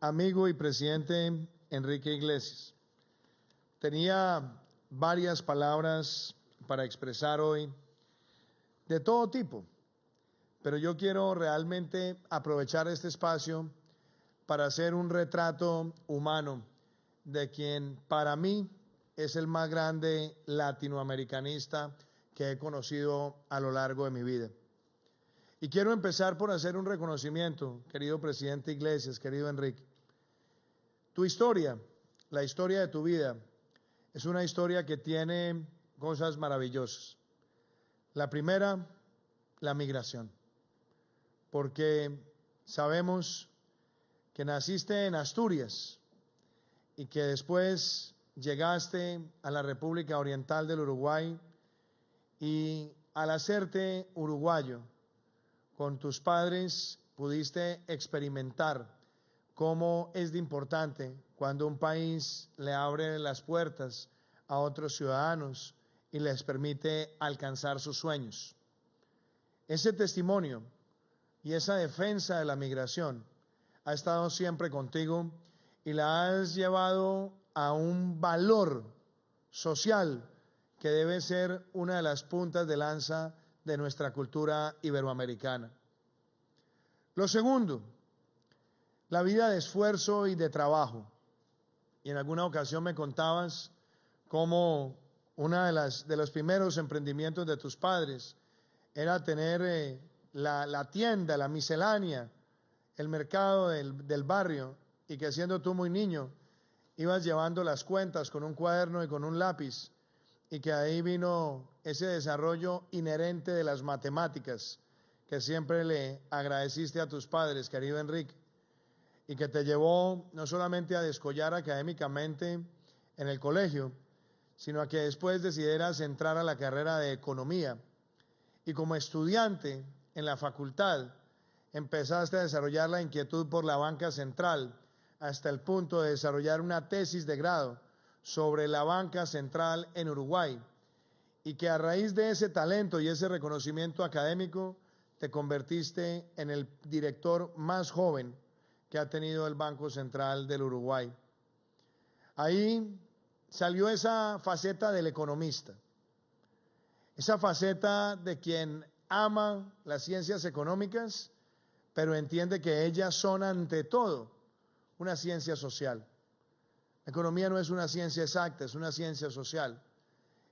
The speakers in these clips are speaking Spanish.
amigo y presidente Enrique Iglesias. Tenía varias palabras para expresar hoy de todo tipo, pero yo quiero realmente aprovechar este espacio para hacer un retrato humano de quien para mí es el más grande latinoamericanista que he conocido a lo largo de mi vida. Y quiero empezar por hacer un reconocimiento, querido presidente Iglesias, querido Enrique. Tu historia, la historia de tu vida, es una historia que tiene cosas maravillosas. La primera, la migración, porque sabemos que naciste en Asturias y que después llegaste a la República Oriental del Uruguay y al hacerte uruguayo con tus padres pudiste experimentar cómo es de importante cuando un país le abre las puertas a otros ciudadanos y les permite alcanzar sus sueños. Ese testimonio y esa defensa de la migración ha estado siempre contigo y la has llevado a un valor social que debe ser una de las puntas de lanza de nuestra cultura iberoamericana. Lo segundo, la vida de esfuerzo y de trabajo. Y en alguna ocasión me contabas cómo una de los primeros emprendimientos de tus padres era tener la tienda, la miscelánea, el mercado del barrio, y que siendo tú muy niño ibas llevando las cuentas con un cuaderno y con un lápiz, y que ahí vino ese desarrollo inherente de las matemáticas que siempre le agradeciste a tus padres, querido Enrique, y que te llevó no solamente a descollar académicamente en el colegio, sino a que después decidieras entrar a la carrera de economía, y como estudiante en la facultad empezaste a desarrollar la inquietud por la banca central hasta el punto de desarrollar una tesis de grado sobre la banca central en Uruguay, y que a raíz de ese talento y ese reconocimiento académico te convertiste en el director más joven que ha tenido el Banco Central del Uruguay. Ahí salió esa faceta del economista, esa faceta de quien ama las ciencias económicas, pero entiende que ellas son ante todo una ciencia social. La economía no es una ciencia exacta, es una ciencia social,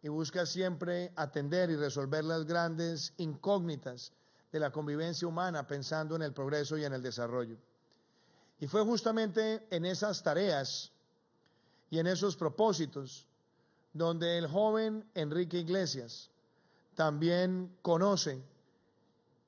y busca siempre atender y resolver las grandes incógnitas de la convivencia humana, pensando en el progreso y en el desarrollo. Y fue justamente en esas tareas y en esos propósitos donde el joven Enrique Iglesias también conoce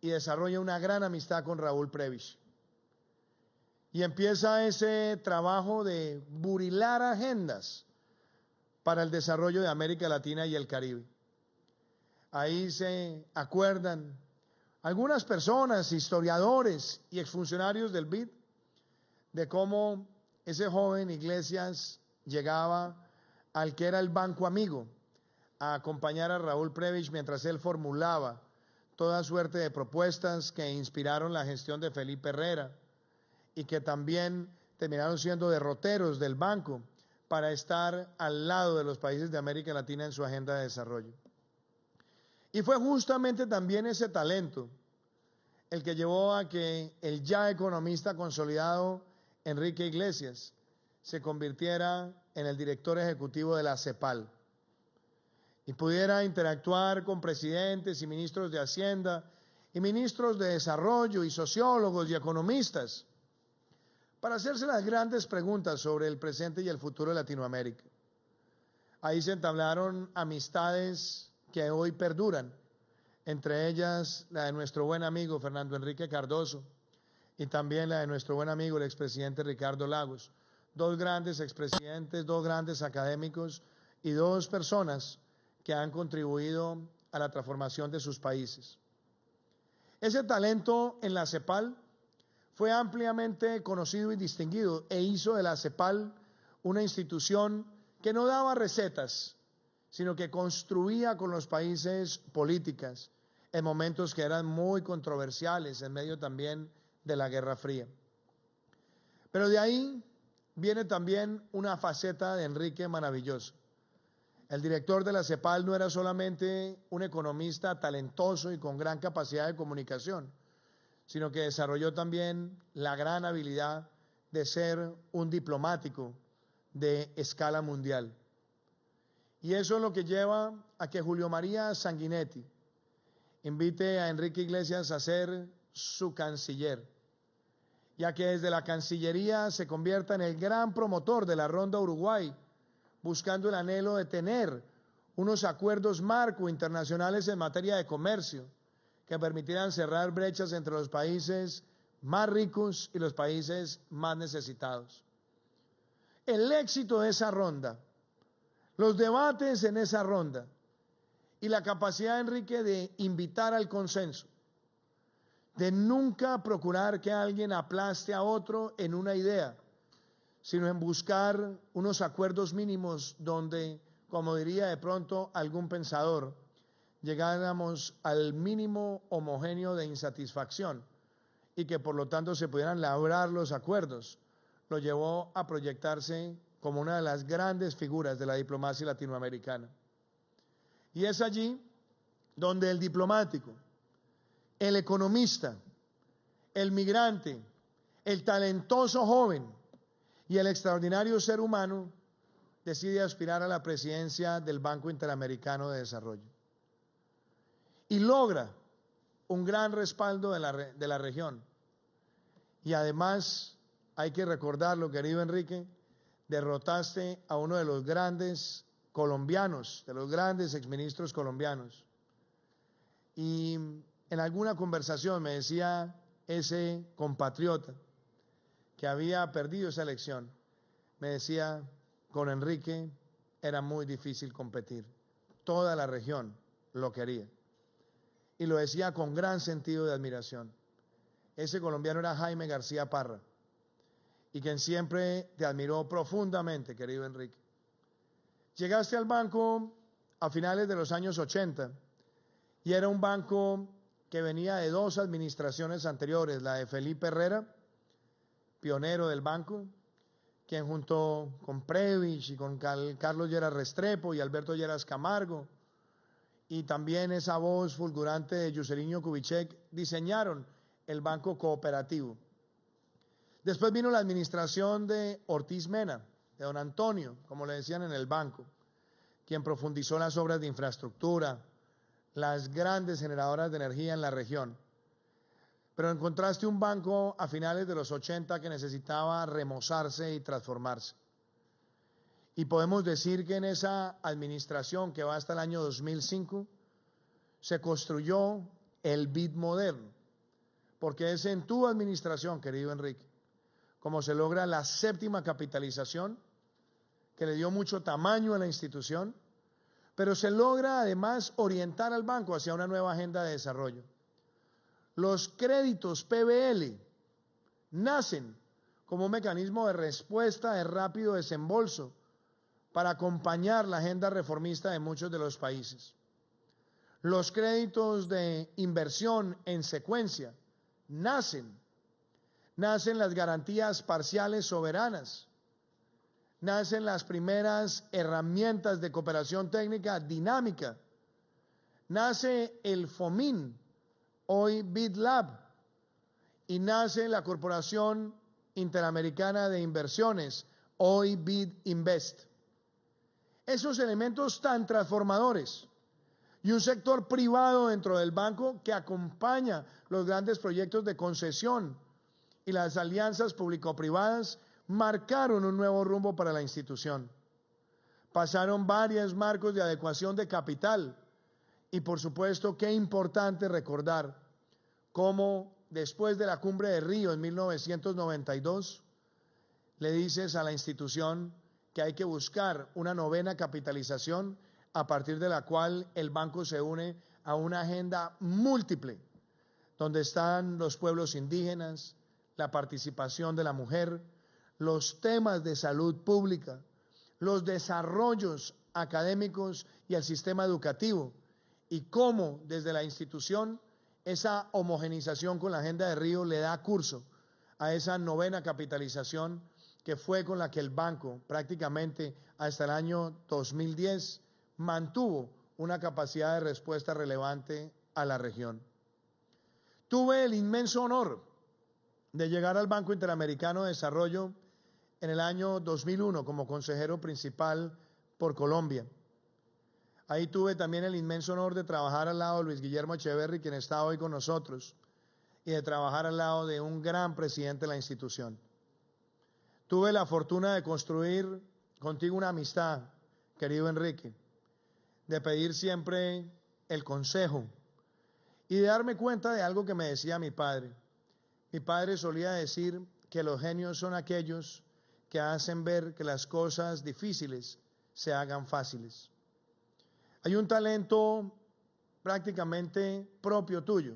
y desarrolla una gran amistad con Raúl Prebisch. Y empieza ese trabajo de burilar agendas para el desarrollo de América Latina y el Caribe. Ahí se acuerdan algunas personas, historiadores y exfuncionarios del BID, de cómo ese joven Iglesias llegaba al que era el Banco Amigo a acompañar a Raúl Prebisch mientras él formulaba toda suerte de propuestas que inspiraron la gestión de Felipe Herrera y que también terminaron siendo derroteros del banco para estar al lado de los países de América Latina en su agenda de desarrollo. Y fue justamente también ese talento el que llevó a que el ya economista consolidado Enrique Iglesias se convirtiera en el director ejecutivo de la CEPAL y pudiera interactuar con presidentes y ministros de Hacienda y ministros de Desarrollo y sociólogos y economistas para hacerse las grandes preguntas sobre el presente y el futuro de Latinoamérica. Ahí se entablaron amistades que hoy perduran, entre ellas la de nuestro buen amigo Fernando Enrique Cardoso y también la de nuestro buen amigo el expresidente Ricardo Lagos, dos grandes expresidentes, dos grandes académicos y dos personas que han contribuido a la transformación de sus países. Ese talento en la CEPAL fue ampliamente conocido y distinguido e hizo de la CEPAL una institución que no daba recetas, sino que construía con los países políticas en momentos que eran muy controversiales, en medio también de la Guerra Fría. Pero de ahí viene también una faceta de Enrique maravillosa. El director de la CEPAL no era solamente un economista talentoso y con gran capacidad de comunicación, sino que desarrolló también la gran habilidad de ser un diplomático de escala mundial. Y eso es lo que lleva a que Julio María Sanguinetti invite a Enrique Iglesias a ser su canciller, ya que desde la Cancillería se convierta en el gran promotor de la Ronda Uruguay, buscando el anhelo de tener unos acuerdos marco internacionales en materia de comercio que permitieran cerrar brechas entre los países más ricos y los países más necesitados. El éxito de esa ronda, los debates en esa ronda y la capacidad de Enrique de invitar al consenso, de nunca procurar que alguien aplaste a otro en una idea, sino en buscar unos acuerdos mínimos donde, como diría de pronto algún pensador, llegáramos al mínimo homogéneo de insatisfacción y que por lo tanto se pudieran labrar los acuerdos, lo llevó a proyectarse como una de las grandes figuras de la diplomacia latinoamericana. Y es allí donde el diplomático, el economista, el migrante, el talentoso joven y el extraordinario ser humano decide aspirar a la presidencia del Banco Interamericano de Desarrollo. Y logra un gran respaldo de la región. Y además, hay que recordarlo, querido Enrique, derrotaste a uno de los grandes colombianos, de los grandes exministros colombianos. Y en alguna conversación me decía ese compatriota que había perdido esa elección, me decía, con Enrique era muy difícil competir. Toda la región lo quería. Y lo decía con gran sentido de admiración. Ese colombiano era Jaime García Parra, y quien siempre te admiró profundamente, querido Enrique. Llegaste al banco a finales de los años 80 y era un banco que venía de dos administraciones anteriores, la de Felipe Herrera, pionero del banco, quien junto con Previch y con Carlos Lleras Restrepo y Alberto Lleras Camargo, y también esa voz fulgurante de Juscelino Kubitschek, diseñaron el banco cooperativo. Después vino la administración de Ortiz Mena, de don Antonio, como le decían en el banco, quien profundizó las obras de infraestructura, las grandes generadoras de energía en la región. Pero encontraste un banco a finales de los 80 que necesitaba remozarse y transformarse. Y podemos decir que en esa administración que va hasta el año 2005 se construyó el BID moderno, porque es en tu administración, querido Enrique, como se logra la séptima capitalización, que le dio mucho tamaño a la institución, pero se logra además orientar al banco hacia una nueva agenda de desarrollo. Los créditos PBL nacen como un mecanismo de respuesta de rápido desembolso para acompañar la agenda reformista de muchos de los países. Los créditos de inversión en secuencia nacen las garantías parciales soberanas, nacen las primeras herramientas de cooperación técnica dinámica, nace el FOMIN, hoy BidLab, y nace la Corporación Interamericana de Inversiones, hoy BidInvest. Esos elementos tan transformadores y un sector privado dentro del banco que acompaña los grandes proyectos de concesión y las alianzas público-privadas marcaron un nuevo rumbo para la institución. Pasaron varios marcos de adecuación de capital y por supuesto qué importante recordar cómo después de la Cumbre de Río en 1992 le dices a la institución que hay que buscar una novena capitalización a partir de la cual el banco se une a una agenda múltiple, donde están los pueblos indígenas, la participación de la mujer, los temas de salud pública, los desarrollos académicos y el sistema educativo, y cómo desde la institución esa homogenización con la agenda de Río le da curso a esa novena capitalización que fue con la que el banco prácticamente hasta el año 2010 mantuvo una capacidad de respuesta relevante a la región. Tuve el inmenso honor de llegar al Banco Interamericano de Desarrollo en el año 2001 como consejero principal por Colombia. Ahí tuve también el inmenso honor de trabajar al lado de Luis Guillermo Echeverry, quien está hoy con nosotros, y de trabajar al lado de un gran presidente de la institución. Tuve la fortuna de construir contigo una amistad, querido Enrique, de pedir siempre el consejo y de darme cuenta de algo que me decía mi padre. Mi padre solía decir que los genios son aquellos que hacen ver que las cosas difíciles se hagan fáciles. Hay un talento prácticamente propio tuyo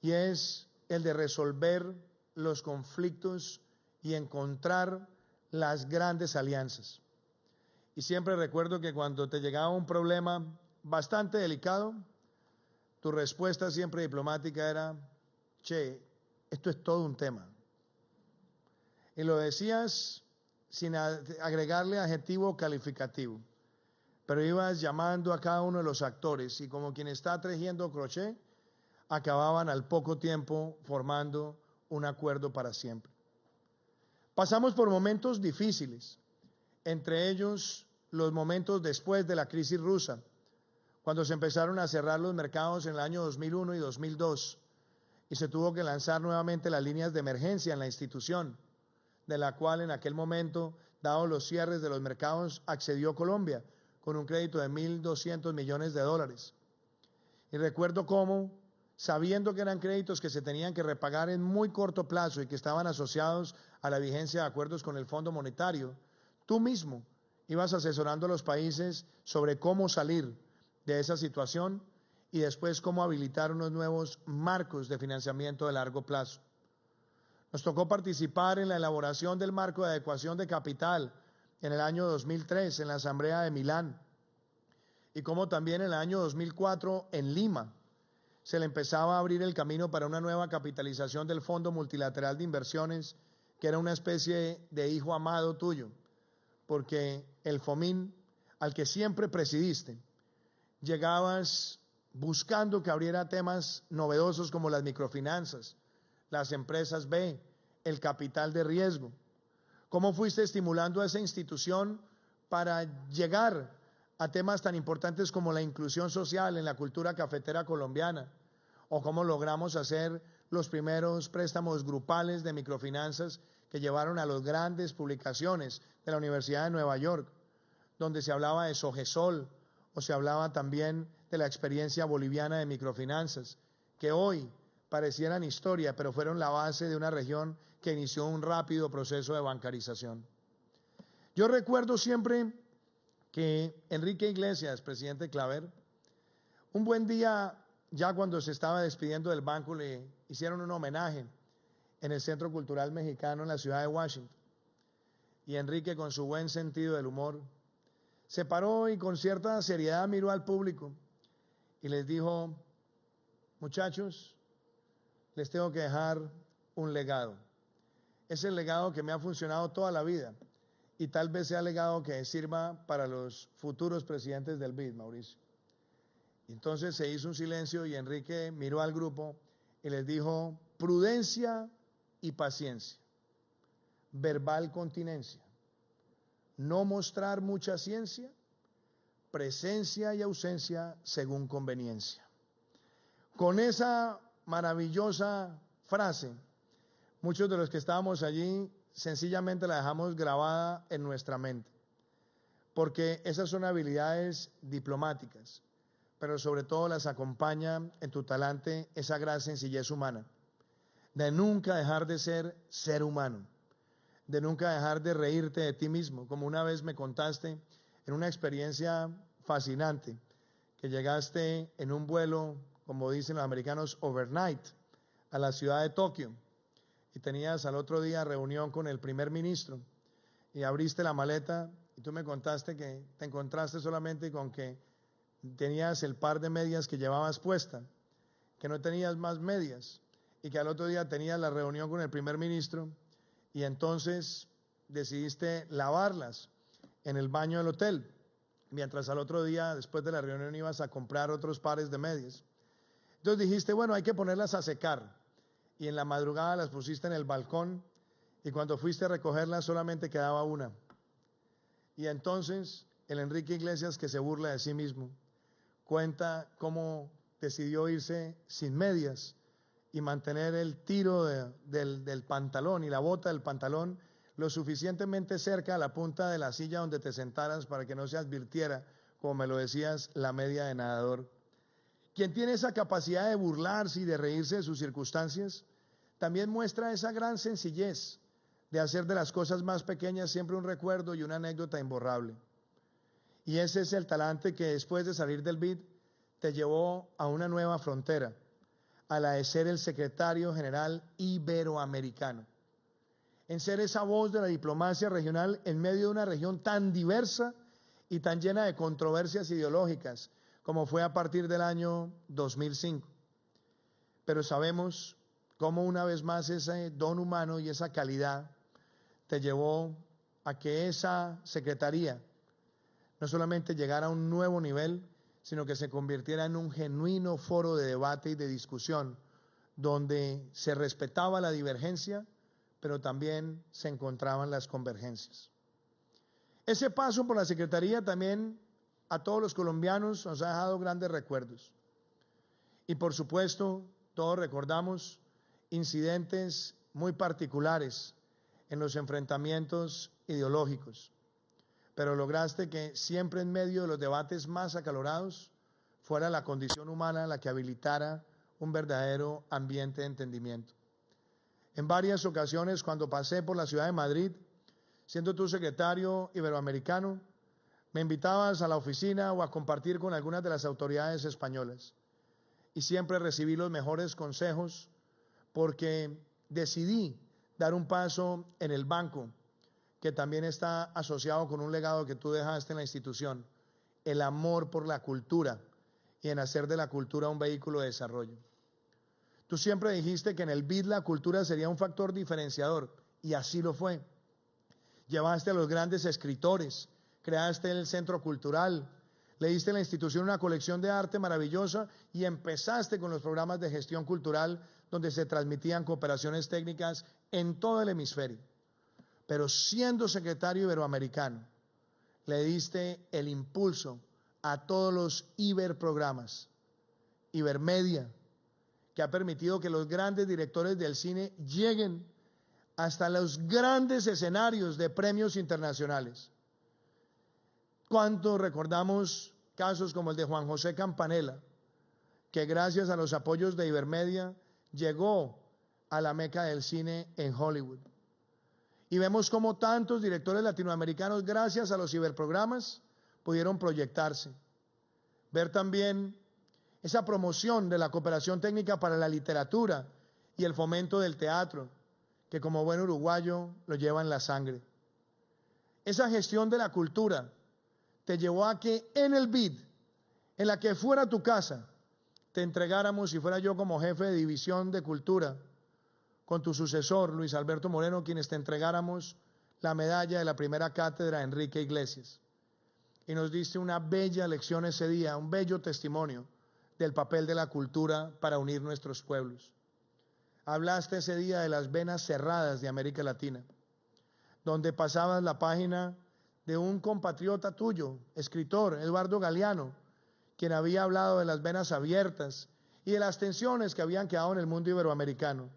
y es el de resolver los conflictos y encontrar las grandes alianzas. Y siempre recuerdo que cuando te llegaba un problema bastante delicado, tu respuesta siempre diplomática era: che, esto es todo un tema. Y lo decías sin agregarle adjetivo calificativo, pero ibas llamando a cada uno de los actores y como quien está tejiendo crochet, acababan al poco tiempo formando un acuerdo para siempre. Pasamos por momentos difíciles, entre ellos los momentos después de la crisis rusa, cuando se empezaron a cerrar los mercados en el año 2001 y 2002 y se tuvo que lanzar nuevamente las líneas de emergencia en la institución, de la cual en aquel momento, dado los cierres de los mercados, accedió Colombia con un crédito de $1.200 millones. Y recuerdo cómo, sabiendo que eran créditos que se tenían que repagar en muy corto plazo y que estaban asociados a la vigencia de acuerdos con el Fondo Monetario, tú mismo ibas asesorando a los países sobre cómo salir de esa situación y después cómo habilitar unos nuevos marcos de financiamiento de largo plazo. Nos tocó participar en la elaboración del marco de adecuación de capital en el año 2003 en la Asamblea de Milán y como también en el año 2004 en Lima se le empezaba a abrir el camino para una nueva capitalización del Fondo Multilateral de Inversiones, que era una especie de hijo amado tuyo, porque el FOMIN, al que siempre presidiste, llegabas buscando que abriera temas novedosos como las microfinanzas, las empresas B, el capital de riesgo. ¿Cómo fuiste estimulando a esa institución para llegar a temas tan importantes como la inclusión social en la cultura cafetera colombiana? ¿O cómo logramos hacer los primeros préstamos grupales de microfinanzas que llevaron a las grandes publicaciones de la Universidad de Nueva York, donde se hablaba de Sogesol o se hablaba también de la experiencia boliviana de microfinanzas, que hoy parecieran historia, pero fueron la base de una región que inició un rápido proceso de bancarización? Yo recuerdo siempre que Enrique Iglesias, presidente Claver, un buen día, ya cuando se estaba despidiendo del banco, le hicieron un homenaje en el Centro Cultural Mexicano en la ciudad de Washington. Y Enrique, con su buen sentido del humor, se paró y con cierta seriedad miró al público y les dijo: muchachos, les tengo que dejar un legado. Es el legado que me ha funcionado toda la vida y tal vez sea el legado que sirva para los futuros presidentes del BID, Mauricio. Y entonces se hizo un silencio y Enrique miró al grupo y les dijo: prudencia y paciencia, verbal continencia, no mostrar mucha ciencia, presencia y ausencia según conveniencia. Con esa maravillosa frase, muchos de los que estábamos allí sencillamente la dejamos grabada en nuestra mente, porque esas son habilidades diplomáticas, pero sobre todo las acompaña en tu talante esa gran sencillez humana, de nunca dejar de ser ser humano, de nunca dejar de reírte de ti mismo, como una vez me contaste en una experiencia fascinante, que llegaste en un vuelo, como dicen los americanos, overnight, a la ciudad de Tokio, y tenías al otro día reunión con el primer ministro, y abriste la maleta, y tú me contaste que te encontraste solamente con que tenías el par de medias que llevabas puesta, que no tenías más medias, y que al otro día tenías la reunión con el primer ministro y entonces decidiste lavarlas en el baño del hotel, mientras al otro día, después de la reunión, ibas a comprar otros pares de medias. Entonces dijiste, bueno, hay que ponerlas a secar, y en la madrugada las pusiste en el balcón, y cuando fuiste a recogerlas solamente quedaba una. Y entonces el Enrique Iglesias, que se burla de sí mismo, cuenta cómo decidió irse sin medias y mantener el tiro del pantalón y la bota del pantalón lo suficientemente cerca a la punta de la silla donde te sentaras para que no se advirtiera, como me lo decías, la media de nadador. Quien tiene esa capacidad de burlarse y de reírse de sus circunstancias, también muestra esa gran sencillez de hacer de las cosas más pequeñas siempre un recuerdo y una anécdota imborrable. Y ese es el talante que después de salir del BID te llevó a una nueva frontera, a la de ser el secretario general iberoamericano, en ser esa voz de la diplomacia regional en medio de una región tan diversa y tan llena de controversias ideológicas como fue a partir del año 2005. Pero sabemos cómo una vez más ese don humano y esa calidad te llevó a que esa secretaría no solamente llegara a un nuevo nivel, sino que se convirtiera en un genuino foro de debate y de discusión, donde se respetaba la divergencia, pero también se encontraban las convergencias. Ese paso por la Secretaría también a todos los colombianos nos ha dejado grandes recuerdos. Y por supuesto, todos recordamos incidentes muy particulares en los enfrentamientos ideológicos, pero lograste que siempre en medio de los debates más acalorados fuera la condición humana la que habilitara un verdadero ambiente de entendimiento. En varias ocasiones, cuando pasé por la ciudad de Madrid, siendo tú secretario iberoamericano, me invitabas a la oficina o a compartir con algunas de las autoridades españolas. Y siempre recibí los mejores consejos porque decidí dar un paso en el banco, que también está asociado con un legado que tú dejaste en la institución, el amor por la cultura y en hacer de la cultura un vehículo de desarrollo. Tú siempre dijiste que en el BID la cultura sería un factor diferenciador, y así lo fue. Llevaste a los grandes escritores, creaste el centro cultural, le diste a la institución una colección de arte maravillosa y empezaste con los programas de gestión cultural donde se transmitían cooperaciones técnicas en todo el hemisferio. Pero siendo secretario iberoamericano, le diste el impulso a todos los Iberprogramas, Ibermedia, que ha permitido que los grandes directores del cine lleguen hasta los grandes escenarios de premios internacionales. ¿Cuánto recordamos casos como el de Juan José Campanella, que gracias a los apoyos de Ibermedia llegó a la meca del cine en Hollywood? Y vemos cómo tantos directores latinoamericanos, gracias a los Iberprogramas, pudieron proyectarse. Ver también esa promoción de la cooperación técnica para la literatura y el fomento del teatro, que como buen uruguayo lo lleva en la sangre. Esa gestión de la cultura te llevó a que en el BID, en la que fuera tu casa, te entregáramos, si fuera yo como jefe de división de cultura, con tu sucesor, Luis Alberto Moreno, quienes te entregáramos la medalla de la primera cátedra Enrique Iglesias. Y nos diste una bella lección ese día, un bello testimonio del papel de la cultura para unir nuestros pueblos. Hablaste ese día de las venas cerradas de América Latina, donde pasabas la página de un compatriota tuyo, escritor, Eduardo Galeano, quien había hablado de las venas abiertas y de las tensiones que habían quedado en el mundo iberoamericano.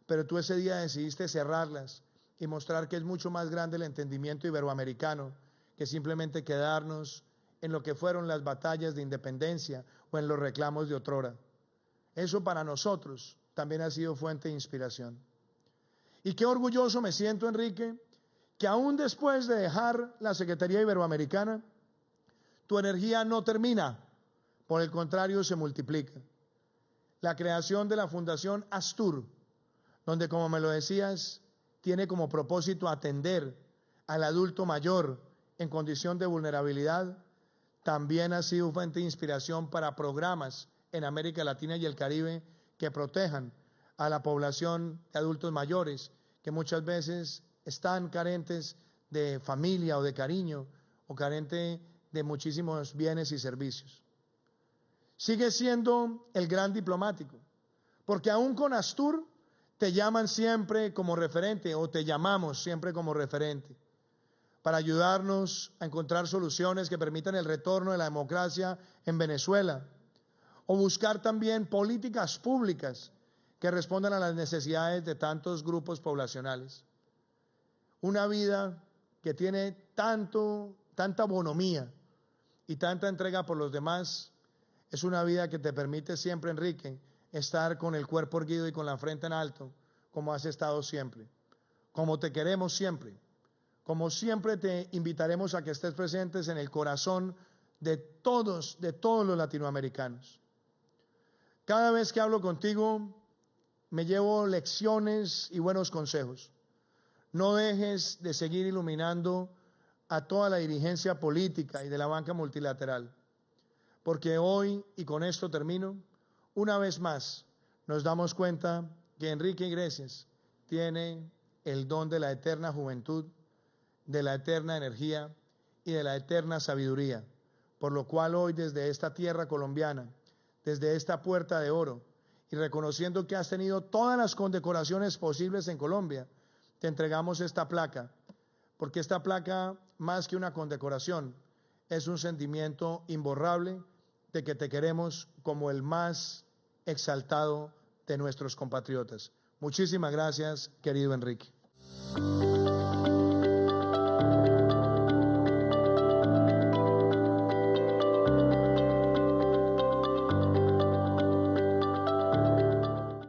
Pero tú ese día decidiste cerrarlas y mostrar que es mucho más grande el entendimiento iberoamericano que simplemente quedarnos en lo que fueron las batallas de independencia o en los reclamos de otrora. Eso para nosotros también ha sido fuente de inspiración. Y qué orgulloso me siento, Enrique, que aún después de dejar la Secretaría Iberoamericana, tu energía no termina, por el contrario se multiplica. La creación de la Fundación Astur, donde, como me lo decías, tiene como propósito atender al adulto mayor en condición de vulnerabilidad, también ha sido fuente de inspiración para programas en América Latina y el Caribe que protejan a la población de adultos mayores que muchas veces están carentes de familia o de cariño o carente de muchísimos bienes y servicios. Sigue siendo el gran diplomático, porque aún con Astur te llaman siempre como referente o te llamamos siempre como referente para ayudarnos a encontrar soluciones que permitan el retorno de la democracia en Venezuela o buscar también políticas públicas que respondan a las necesidades de tantos grupos poblacionales. Una vida que tiene tanta bonomía y tanta entrega por los demás, es una vida que te permite siempre, Enrique, estar con el cuerpo erguido y con la frente en alto, como has estado siempre, como te queremos siempre, como siempre te invitaremos a que estés presentes en el corazón de todos los latinoamericanos. Cada vez que hablo contigo, me llevo lecciones y buenos consejos. No dejes de seguir iluminando a toda la dirigencia política y de la banca multilateral, porque hoy, y con esto termino, una vez más nos damos cuenta que Enrique Iglesias tiene el don de la eterna juventud, de la eterna energía y de la eterna sabiduría, por lo cual hoy desde esta tierra colombiana, desde esta Puerta de Oro, y reconociendo que has tenido todas las condecoraciones posibles en Colombia, te entregamos esta placa, porque esta placa, más que una condecoración, es un sentimiento imborrable de que te queremos como el más exaltado de nuestros compatriotas. Muchísimas gracias, querido Enrique.